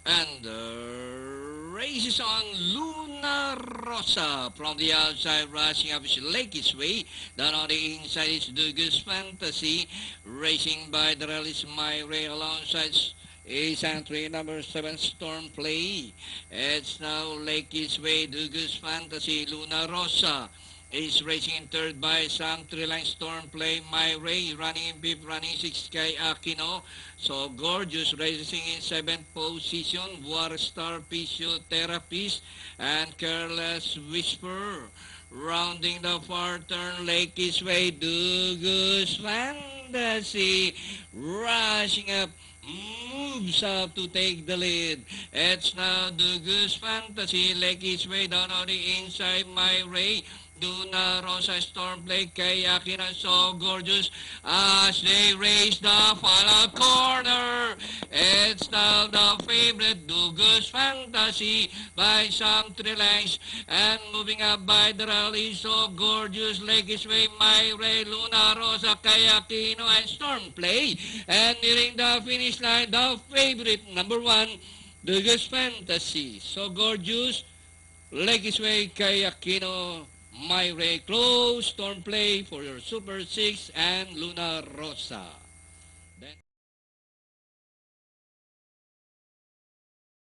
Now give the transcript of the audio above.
And the race is on. Luna Rosa from the outside, rushing up is Lakey's Way. Down on the inside is Dugus Fantasy. Racing by the rallies My Ray alongside is entry number 7 Storm Play. It's now Lakey's Way, Dugus Fantasy, Luna Rosa is racing in third by Sam Triline Storm Play, My Ray running in fifth, running 6 Kay Aquino. So Gorgeous racing in seventh position, War Star Physiotherapist and Careless Whisper. Rounding the far turn, Lakey's Way, Dugus Fantasy rushing up, moves up to take the lead. It's now Dugus Fantasy, Lakey's Way down on the inside, My Ray. Luna Rosa Storm Play, Kayakin and So Gorgeous as they race the final corner. It's now the favorite Dugus Fantasy by some three lengths and moving up by the rally. So Gorgeous, Lakey's Way, My Ray, Luna Rosa, Kayakino and Storm Play. And nearing the finish line, the favorite number 1, Dugus Fantasy. So Gorgeous, Lakey's Way, Kayakino, My Ray, close Storm Play for your Super 6 and Luna Rosa.